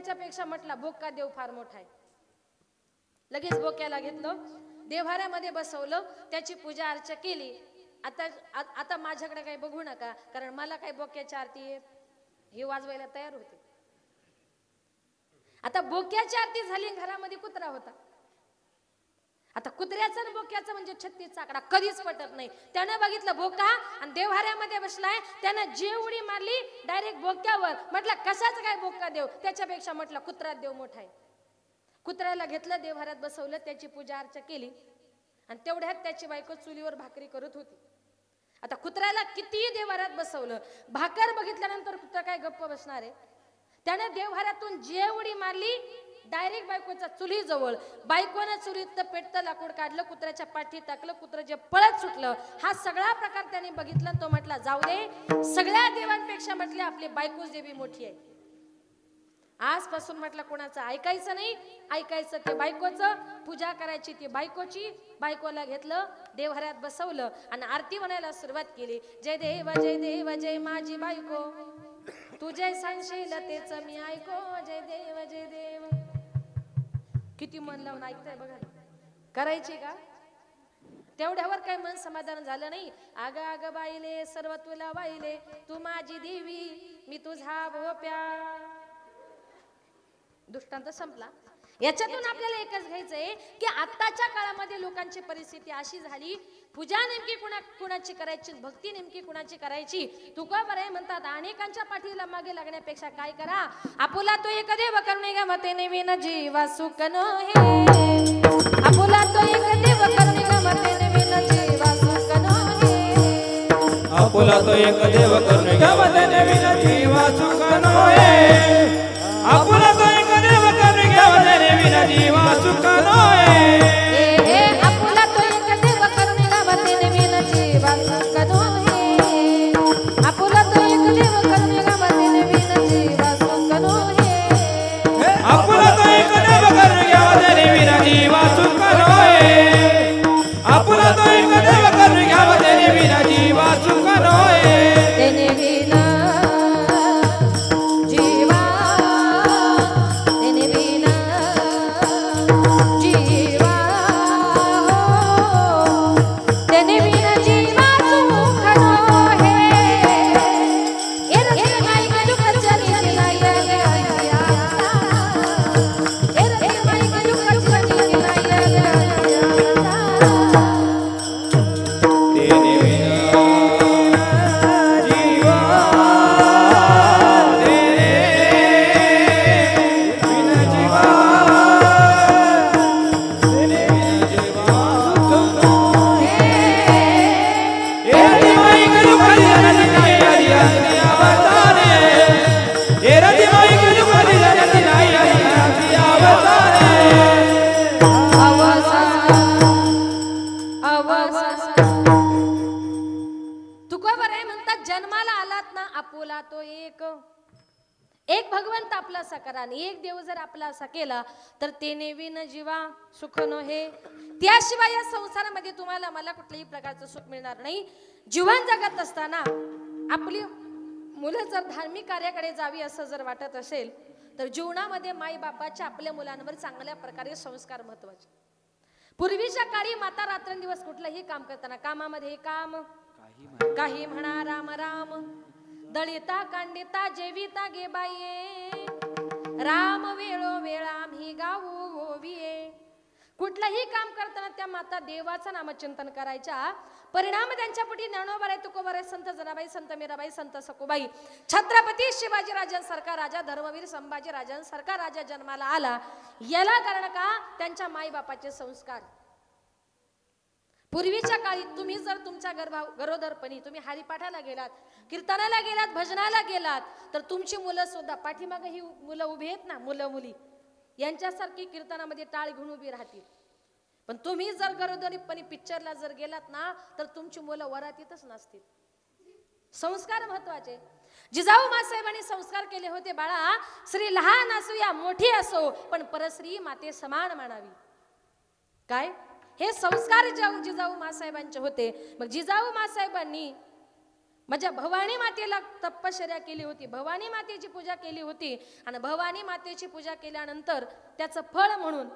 त्याच्यापेक्षा म्हटलं बोका देव फार मोठा आहे. लगेच बोक्याला घेतलं, देव्हाऱ्यामध्ये बसवलं, त्याची पूजा अर्चा केली. आता माझ्याकडे काही बघू नका, कारण मला काही बोक्याची आरती हे वाजवायला तयार होते. आता बोक्याची आरती झाली, घरामध्ये कुत्रा होता. आता कुत्र्याचं आणि बोक्याचं म्हणजे 36 आकडा कधीच पटत नाही. त्याने बघितलं बोका आणि देव्हाऱ्यामध्ये बसलाय, त्यानं जी उडी मारली डायरेक्ट बोक्यावर. म्हटलं कशाच काय बोका देव, त्याच्यापेक्षा म्हटलं कुत्रा देव मोठा आहे. कुत्र्याला घेतलं, देव्हाऱ्यात बसवलं, त्याची पूजा अर्चा केली आणि तेवढ्यात त्याची बायको चुलीवर भाकरी करत होती. आता कुत्र्याला किती देव्हाऱ्यात बसवलं, भाकर बघितल्यानंतर कुत्रा काय गप्प बसणार आहे. त्याने देव्हाऱ्यातून जे उडी मारली डायरेक्ट बायकोच्या चुली जवळ. बायकोने चुलीत पेटतं लाकूड काढलं, कुत्र्याच्या पाठी टाकलं, कुत्रं जे पळत सुटलं. हा सगळा प्रकार त्याने बघितला. तो म्हटला जाऊ दे, सगळ्या देवांपेक्षा म्हटले आपली बायकोच देवी मोठी आहे. आजपासून म्हटलं कोणाचं ऐकायचं नाही, ऐकायचं ते बायकोचं, पूजा करायची ती बायकोची. बायकोला घेतलं, देव्हाऱ्यात बसवलं आणि आरती म्हणायला सुरुवात केली. जय देव जय देव जय माझी बायको, तू जय सांगशील तेच मी ऐको. जय देव जय देव. किती मन लावून ऐकताय बघा. करायची का? तेवढ्यावर काय मन समाधान झालं नाही. आग आग बाईले सर्व तुला वाहिले, तू माझी देवी मी तुझा भोप्या. दृष्टांत संपला. याच्यातून आपल्याला एकच घ्यायचंय की आताच्या काळामध्ये लोकांची परिस्थिती अशी झाली, पूजा नेमकी कुणाची करायची, भक्ती नेमकी कुणाची करायची. तुका बरे म्हणतात अनेकांच्या पाठीला मागे लागण्यापेक्षा काय करा, आपुला तो एक देव करुणे गमते नवीन जीवा सुख न हे. आपुला तो एक देव करुणे गमते नवीन जीवा सुख न हे. आपुला तो एक देव करुणे गमते नवीन जीवा सुख न हे. आपुला तो एक देव करुणे गमते नवीन जीवा सुख न हे. आपुला तो एक देव करुणे गमते नवीन जीवा सुख न हे. आपुला तो एक देव करुणे गमते नवीन जीवा सुख न हे. आपुला तो एक देव करुणे गमते नवीन जीवा सुख न हे. आपुला तो एक देव करुणे गमते नवीन जीवा सुख न हे. तेने विना जीवा, तेने विना जीवा, तेने विना जीवा सुख नो हे. एरते माई गलुक चली लाया गया, एरते माई गलुक चली लाया गया. तेने बिना जीवा, तेने बिना जीवा, तेने बिना जीवा सुख न हे. एरती माई गलुक चली लाया गया अवतारे. एरती माई गलुक चली लाया गया अवतारे. तुका बरे म्हणतात जन्माला आलात ना, आपुला तो एक भगवंत आपलासा करा आणि एक देव जर आपलासा केला तर तेने विन जीवा सुख न हे. त्याशिवाय या संसारामध्ये तुम्हाला मला कुठल्याही प्रकारचं सुख मिळणार नाही. जीवन जगत असताना आपली मुलं जर धार्मिक कार्याकडे जावी असं जर वाटत असेल तर जीवनामध्ये माई बापाच्या आपल्या मुलांवर चांगल्या प्रकारे संस्कार महत्वाचे. पूर्वीच्या काळी माता रात्रंदिवस कुठलंही काम करताना कामामध्ये काम काही म्हणा राम राम, दळिता कांडिता जेविता गे बाये, राम वेळो वेळा आम्ही गाऊ ओविये. कुठलंही काम करताना त्या माता देवाचं नामचिंतन करायच्या. परिणाम त्यांच्या पोटी ज्ञानोबा तुकोबा संत जनाबाई, संत मीराबाई, संत सकुबाई, छत्रपती शिवाजी राजांसारखा राजा, धर्मवीर संभाजी राजांसारखा राजा जन्माला आला. याला कारण का? त्यांच्या माई बापाचे संस्कार. पूर्वीच्या काळी तुम्ही जर तुमच्या गरोदरपणी तुम्ही हरिपाठाला गेलात, कीर्तनाला गेलात, भजनाला गेलात तर तुमची मुलं सुद्धा पाठीमागे ही मुलं उभी आहेत ना, मुलं मुली यांच्यासारखी कीर्तनामध्ये टाळ घेऊन उभी राहतील. पण तुम्ही जर गरोदरीपणी पिक्चरला जर गेलात ना तर तुमची मुलं वरातीतच नसतील. संस्कार महत्वाचे. जिजाऊ मासाहेबांनी संस्कार केले होते, बाळा श्री लहान असो या मोठी असो पण परश्री माते समान मानावी. काय हे संस्कार जिजाऊ मासाहेबांचे होते. मग जिजाऊ मासाहेबांनी माझ्या भवानी मातेला तपश्चर्या केली होती, भवानी मातेची पूजा केली होती आणि भवानी मातेची पूजा केल्यानंतर त्याचं फळ म्हणून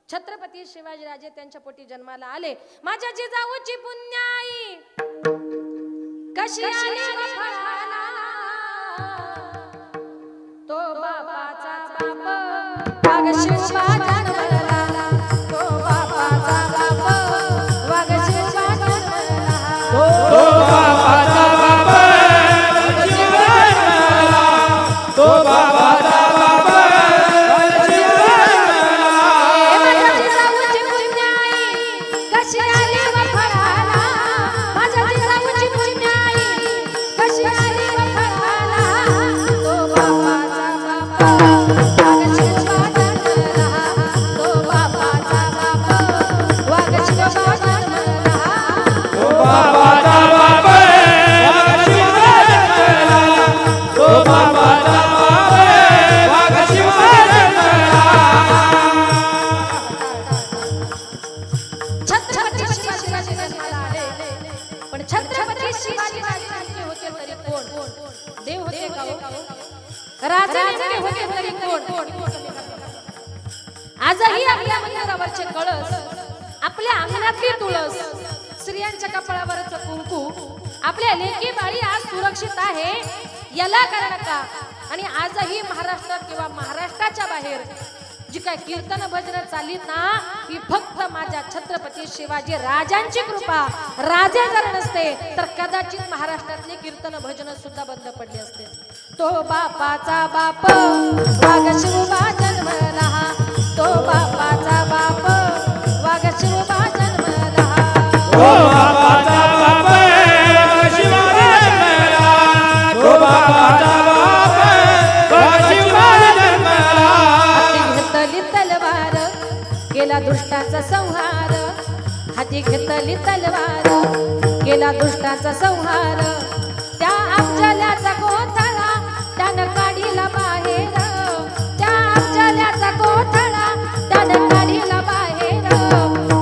छत्रपती शिवाजीराजे त्यांच्या पोटी जन्माला आले. माझ्या जिजाऊची पुण्याई कशी आली फळाला, तो बापाचा बाप वाघ शिवबा जन्मला, तो बापाचा बाप वाघ शिवबा जन्मला, तो बाबाचा बाप शिवजन्मला, तो बाबाचा बाप शिवजन्मला. माझ्या जिजाऊची पुण्याई कशी आली फळाला, माझ्या जिजाऊची पुण्याई कशी आली फळाला, तो बापाचा बाप वाघ शिवबा जन्मला, तो बापाचा बाप वाघ शिवबा जन्मला, तो बाबाचा बाप शिवजन्मला, तो बाबाचा बाप वाघ शिवजन्मला. छत्रपती शिवाजी जन्माला आले, पण छत्रपती शिवाजी राजे होते तरी कोण? देव होते का हो? राजा नेमके होते तरी कोण? आजही आपल्या मंदिरावरचे कळस, आपल्या अंगणातली तुळस, स्त्रियांच्या कपाळावरचं कुंकू, आपल्या लेकी बाळी आज सुरक्षित आहे याला कारण का? आणि आजही महाराष्ट्रात किंवा महाराष्ट्राच्या बाहेर जी काय कीर्तन भजन चाललीत ना, ही फक्त माझ्या छत्रपती शिवाजी राजांची कृपा. राजे जर नसते तर कदाचित महाराष्ट्रातले कीर्तन भजन सुद्धा बंद पडले असते. तो बापाचा बाप वाघ शिवबा जन्मला, तो बापाचा बाप वाघ शिवबा जन्मला, तो बाबाचा बाप शिवजन्मला, तो बाबाचा बाप शिवजन्मला. घेतली तलवार केला दुष्टाचा संहार, हाती घेतली तलवार केला दुष्टाचा संहार, त्या अफजल्याचा कोथळा त्यानं काढीला बाहेर, त्या अफजल्याचा कोथळा त्यानं काढीला बाहेर.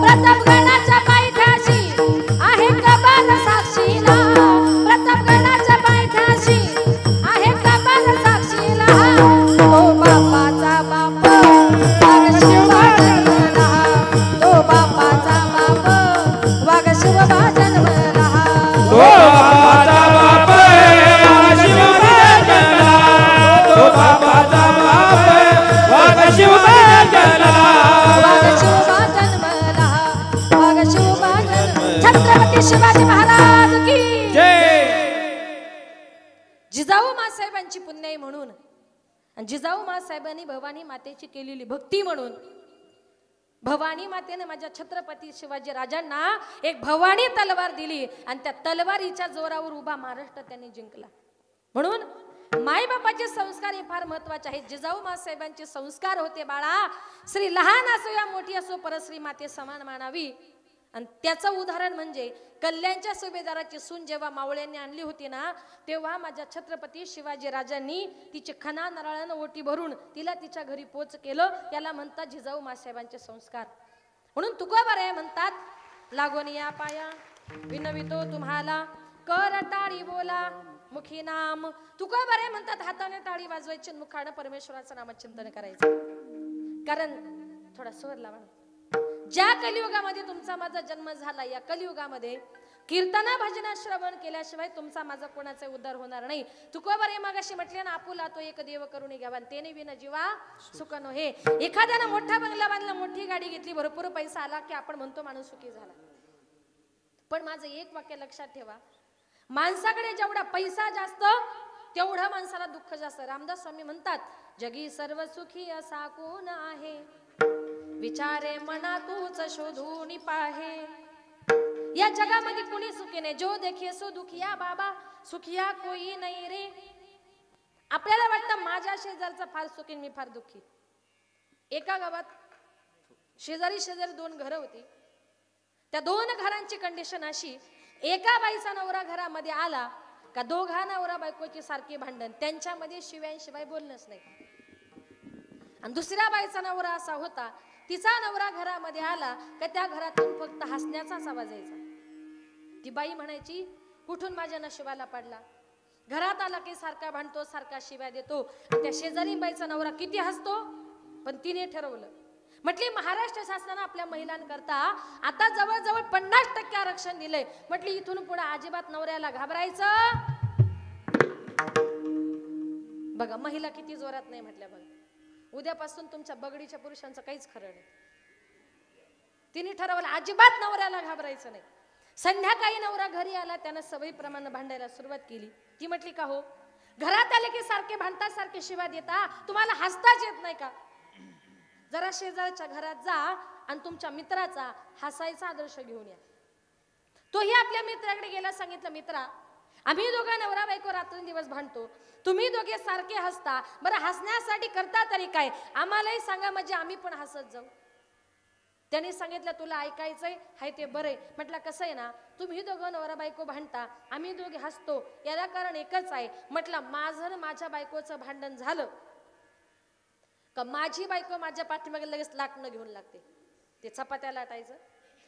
प्रतापगडाच्या पायथ्याशी आहे कबाल साक्षीला, प्रतापगडाच्या पायथ्याशी आहे कबाल साक्षीला, तो बापाचा बाप वाघ शिवबा जन्मला, तो बापाचा बाप वाघ शिवबा जन्मला, तो बाबाचा बाप शिवजन्मला, तो बाबाचा बाप वाघ शिवजन्मला. वाघ शिवबा जन्मला, वाघ शिवबा जन्मला. छत्रपती शिवाजी महाराज की जय. जिजाऊ मासाहेबांची पुण्याई म्हणून आणि जिजाऊ मासाहेबांनी भवानी मातेची केलेली भक्ती म्हणून भवानी मातेने माझ्या छत्रपती शिवाजी राजांना एक भवानी तलवार दिली आणि त्या तलवारीच्या जोरावर उभा महाराष्ट्र त्यांनी जिंकला. म्हणून मायबापाचे संस्कार हे फार महत्वाचे आहेत. जिजाऊ मासाहेबांचे संस्कार होते, बाळा श्री लहान असो या मोठी असो परश्री माते समान मानावी. आणि त्याचं उदाहरण म्हणजे कल्याणच्या सुभेदाराची सून जेव्हा मावळ्यांनी आणली होती ना, तेव्हा माझ्या छत्रपती शिवाजी राजांनी तिचे खना नारळानं ओटी भरून तिला तिच्या घरी पोच केलं. त्याला म्हणतात जिजाऊ मासाहेबांचे संस्कार. म्हणून तुकोबाराया म्हणतात, लागून या पाया विनवितो तुम्हाला, कर टाळी बोला मुखी नाम. तुकोबाराया म्हणतात, हाताने टाळी वाजवायची, मुखाने परमेश्वराचं नामचिंतन करायचं. कारण थोडा स्वर लावा. ज्या कलियुगामध्ये तुमचा माझा जन्म झाला, या कलियुगामध्ये कीर्तना भजना श्रवण केल्याशिवाय तुमचा माझा कोणाचा उद्धार होणार नाही. तुकोबाराया मागाशी म्हटले ना, आपुला तो एक देव करून घ्यावा तेने विना जीवा सुख नोहे. एखाद्यानं मोठा बंगला बांधला, मोठी गाडी घेतली, भरपूर पैसा आला की आपण म्हणतो माणूस सुखी झाला. पण माझं एक वाक्य लक्षात ठेवा, माणसाकडे जेवढा पैसा जास्त तेवढा माणसाला दुःख जास्त. रामदास स्वामी म्हणतात, जगी सर्व सुखी असा कोण आहे, विचारे मना तूच शोधून पाहे. या जगामध्ये कुणी सुखी नाही, जो देखिए सो दुखिया बाबा, सुखिया कोई नाही रे. आपल्याला वाटतं माझ्या शेजारचा फार सुखी, मी फार दुःखी. एका गावात शेजारी शेजारी दोन घरं होती. त्या दोन घरांची कंडिशन अशी, एका बाईचा नवरा घरामध्ये आला का दोघा नवरा बायकोची सारखी भांडण, त्यांच्यामध्ये शिवाय बोलणंच नाही. आणि दुसऱ्या बाईचा नवरा असा होता, तिचा नवरा घरामध्ये आला का त्या घरातून फक्त हसण्याचाच आवाज यायचा. ती बाई म्हणायची, कुठून माझ्या नशिबाला पडला. घरात आला की सारखा भांडतो, सारखा शिव्या देतो. त्या शेजारी बाईचा नवरा किती हसतो, पण तिने ठरवलं. म्हटली महाराष्ट्र शासनानं आपल्या महिलांकरता आता जवळजवळ 50% आरक्षण दिलंय. म्हटली इथून पुढे अजिबात नवऱ्याला घाबरायचं. बघा महिला किती जोरात नाही म्हटल्या. बघा उद्यापासून तुमच्या बगडीच्या पुरुषांचं काहीच खरं नाही. तिने ठरवलं अजिबात नवऱ्याला घाबरायचं नाही. संध्याकाळी नवरा घरी आला, त्यानं सवयीप्रमाणे भांडायला सुरुवात केली. ती म्हटली का हो, घरात आले की सारखे भांडता, सारखे शिव्या देता, तुम्हाला हसताच येत नाही का? जरा शेजारच्या घरात जा आणि तुमच्या मित्राचा हसायचा आदर्श घेऊन या. तोही आपल्या मित्राकडे गेला, सांगितलं मित्रा आम्ही दोघा नवरा बायको रात्रंदिवस भांडतो, तुम्ही दोघे सारखे हसता, बरं हसण्यासाठी करता तरी काय, आम्हालाही सांगा म्हणजे आम्ही पण हसत जाऊ. त्यांनी सांगितलं तुला ऐकायचंय हाय ते बरंय. म्हटलं कसं आहे ना, तुम्ही दोघं नवरा बायको भांडता, आम्ही दोघे हसतो, याला कारण एकच आहे. म्हटलं माझं माझ्या बायकोचं भांडण झालं का माझी बायको माझ्या पाठीमागे लगेच लाटणं घेऊन लागते. ते चपात्या लाटायचं,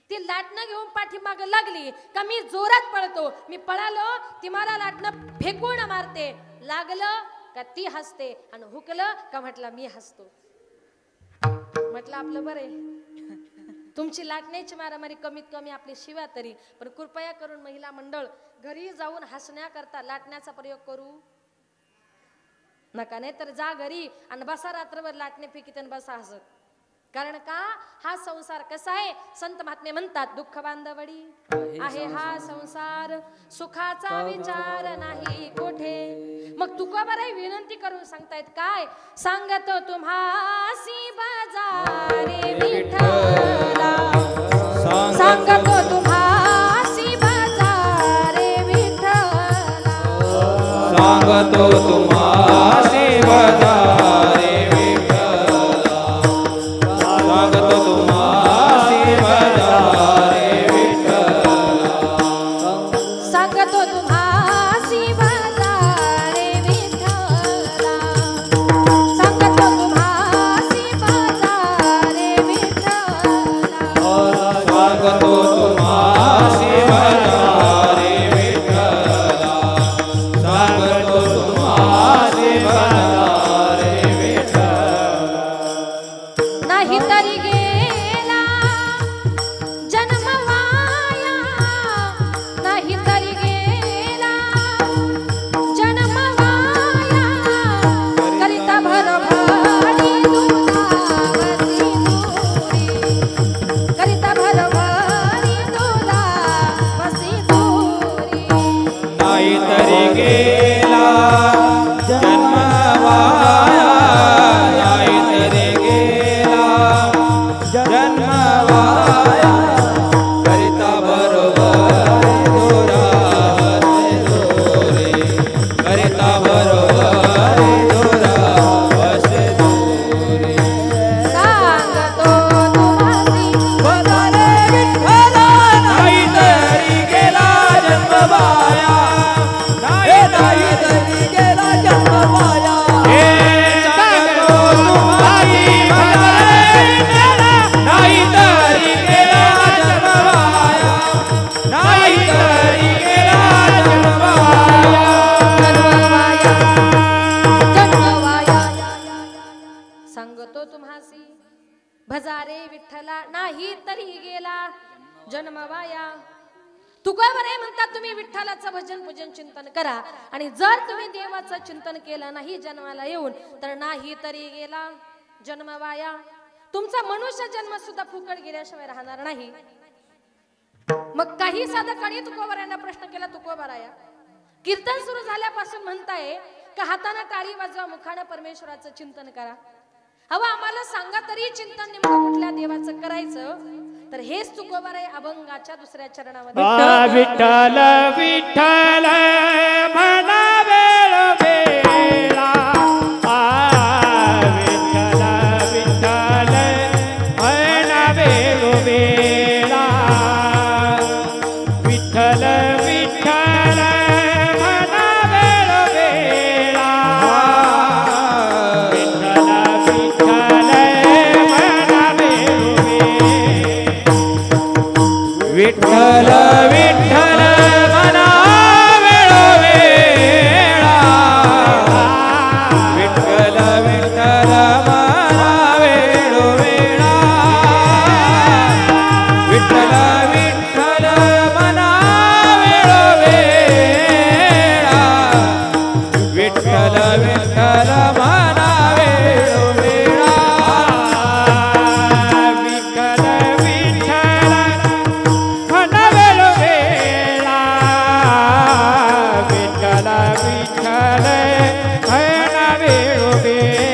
ती लाटणं घेऊन पाठीमागे लागली का मी जोरात पळतो. मी पळालो, ती मला लाटणं फेकून मारते. लागलं का ती हसते आणि हुकलं का म्हटलं मी हसतो. म्हटलं आपलं बरं आहे, तुमची लाटण्याची मारामारी कमीत कमी आपली शिव्या तरी, पण कृपया करून महिला मंडळ घरी जाऊन हसण्याकरता लाटण्याचा प्रयोग करू नका. नाही तर जा घरी आणि बसा रात्रभर लाटणे फेकीत आणि बसा हसत. कारण का हा संसार कसा आहे, संत महात्मे म्हणतात दुःख बांधवडी आहे हा संसार, सुखाचा विचार नाही कोठे. मग तुकोबाराई विनंती करून सांगतायत काय, सांगतो तुम्हासी बाजारे विठ्ठला, सांगतो तुम्हासी बाजारे विठ्ठला, सांगतो तुम्हासी बाजारे भजारे विठ्ठला नाही तरी गेला जन्मवाया. तुकोबाराई म्हणतात तुम्ही विठ्ठलाचं भजन पूजन चिंतन करा, आणि जर तुम्ही देवाचं चिंतन केलं नाही जन्माला येऊन तर नाही तरी गेला जन्मवाया. तुमचा मनुष्य जन्म सुद्धा फुकट गेल्याशिवाय राहणार नाही. मग काही साधकांनी तुकोबारायांना प्रश्न केला, तुकोबाराया कीर्तन सुरू झाल्यापासून म्हणताय का हाताने टाळी वाजवा, मुखाने परमेश्वराचं चिंतन करा. हवं आम्हाला सांगा तरी चिंतन नेमकं कुठल्या देवाचं करायचं. तर हेच तुकोबाराई अभंगाच्या दुसऱ्या चरणामध्ये विठ्ठल विठ्ठल म्हणा वेळ वेळा, विठ्ठल विठ्ठल म्हणा वेळ वेळा, विठ्ठल विठ्ठल म्हणा वेळ वेळा, विठ्ठल विठ्ठल म्हणा वेळ वेळा, विठ्ठल विठ्ठल म्हणा विठ्ठल म्हणा वेळोवेळा विठ्ठल विठ्ठल म्हणा वेळोवेळा विठ्ठल विठ्ठल म्हणा वेळोवेळा